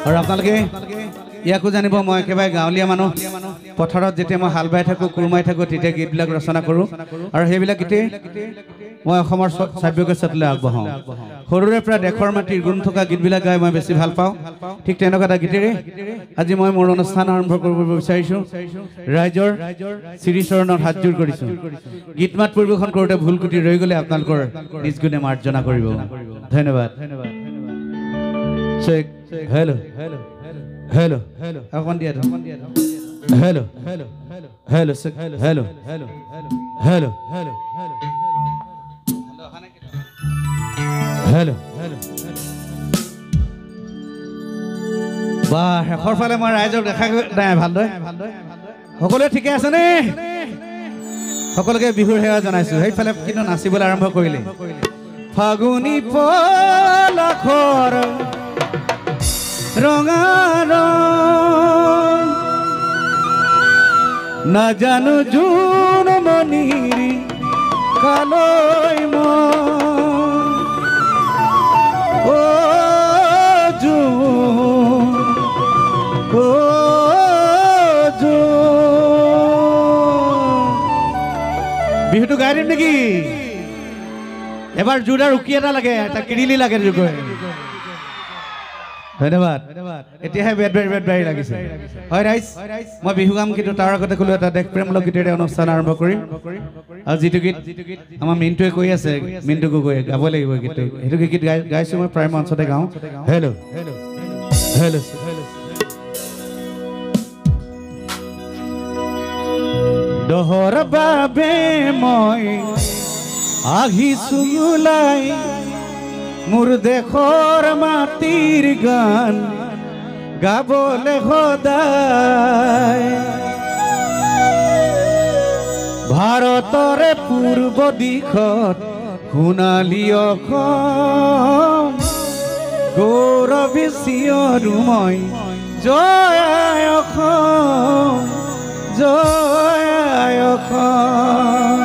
আৰু আপোনালোকে ইয়াকো জানিব মই একেবাৰে গাঁৱলীয়া মানুহ পথাৰত যেতিয়া মই হাল বাই থাকোঁ কুৰমাই থাকোঁ তেতিয়া গীতবিলাক ৰচনা কৰোঁ আৰু সেইবিলাক গীতেই মই অসমৰ শ্ৰাব্যগোষ্ঠীলৈ আগবঢ়াওঁ সৰুৰে পৰা দেশৰ মাটিৰ গুণ থকা গীতবিলাক গাই মই বেছি ভাল পাওঁ ঠিক তেনেকুৱা এটা গীতেৰে আজি মই মোৰ অনুষ্ঠান আৰম্ভ কৰিব বিচাৰিছোঁ ৰাইজৰ শ্ৰীচৰণত হাতযোৰ কৰিছোঁ গীত মাত পৰিৱেশন কৰোঁতে ভুল ক্ৰুটি ৰৈ গ'লে আপোনালোকৰ নিজ গুণে মাৰ্জনা কৰিব ধন্যবাদ হেল্ল' হেল্ল' অকণ দিয়া hello' hello' hello' hello' hello' hello' বা শেষৰ ফালে মই ৰাইজক দেখা নাই ভালদৰে সকলোৱে ঠিকে আছেনে সকলোকে বিহুৰ সেৱা জনাইছোঁ সেইফালে কিন্তু নাচিবলৈ আৰম্ভ কৰিলে ফাগুনী পলাশৰ ৰঙা নাজানো জোন মণিৰ কালৈ বিহুটো গাই দিম নেকি এবাৰ জোৰদাৰ উকি এটা লাগে এটা কিৰিলি লাগে ধন্যবাদ এতিয়াহে বেট বাৰী লাগিছে হয় ৰাইজ মই বিহু গাম কিন্তু তাৰ আগতে ক'লো এটা দেশ প্ৰেমমূলক গীতেৰে অনুষ্ঠান আৰম্ভ কৰিম আৰু যিটো গীত আমাৰ মিণ্টুৱে কৈ আছে মিণ্টুকো কৈ গাব লাগিব গীতটো সেইটো গীত গাইছোঁ মই প্ৰায় মঞ্চতে গাওঁ হেল্ল' হেল্ল' দহৰ বাবে মই আহিছোঁ ওলাই মোৰ দেশৰ মাটিৰ গান গাবলৈ সদায় ভাৰতৰে পূৰ্ব দিশত সোণালী অসম গৌৰৱী চিঞৰো মই জয় আই অসম জয় আই অসম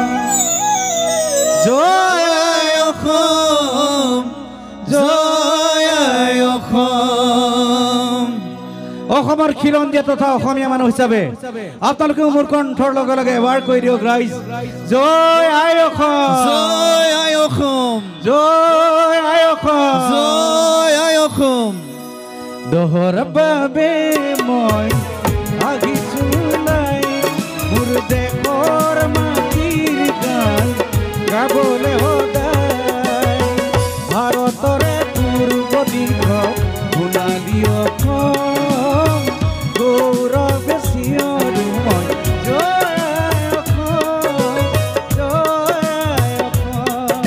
জয় আই অসম জয় আই অসম অসমৰ খিলঞ্জীয়া তথা অসমীয়া মানুহ হিচাপে আপোনালোকেও মোৰ কণ্ঠৰ লগে লগে এবাৰ কৈ দিয়ক ৰাইজ জয় আই অসম জয় আই অসম জয় আই অসম জয় আই অসম দহৰ বাবে মই আহিছোঁ ওলাই মোৰ দেশৰ মাটিৰ গান গাবলৈ সদায় ভাৰতৰে পূৰ্ব দিশত সোণালী অসম গৌৰৱ চিঞৰো মই জয় আই অসম জয় আই অসম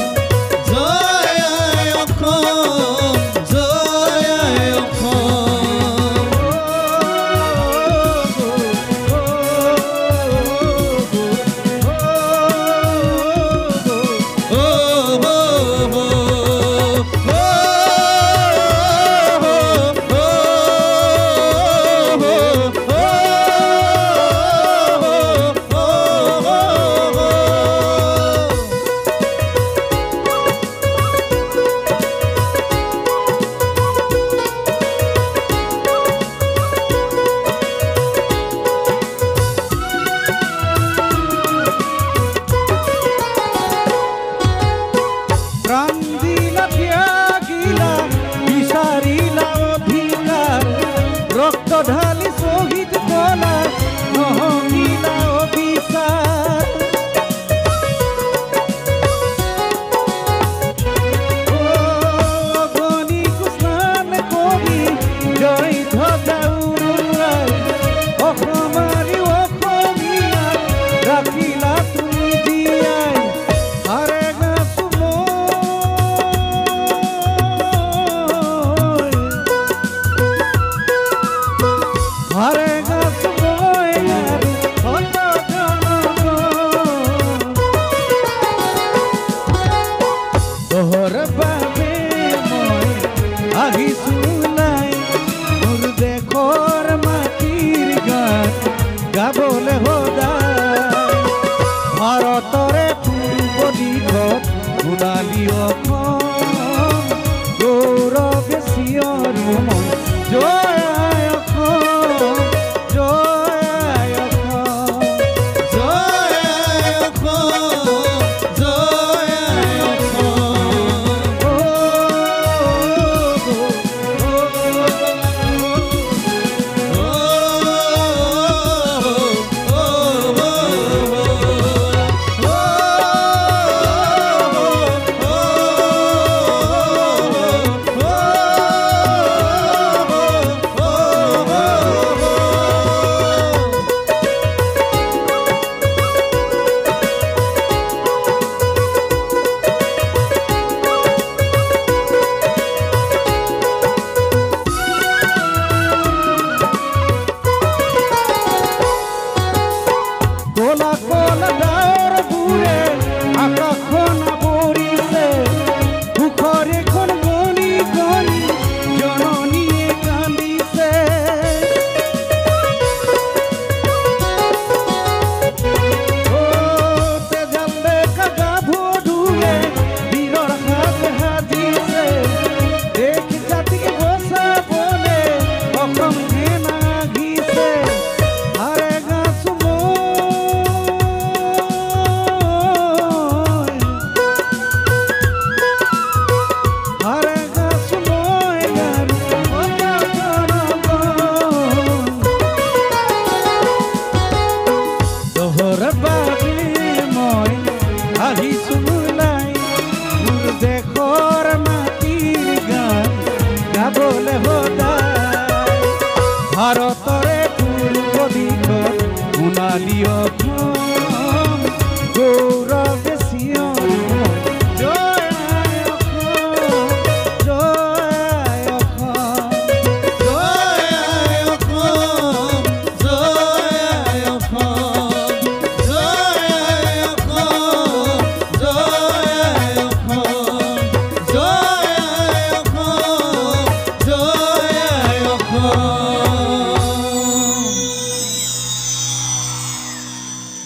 জয় আই অসম জয় আই অসম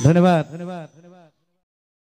ধন্যবাদ।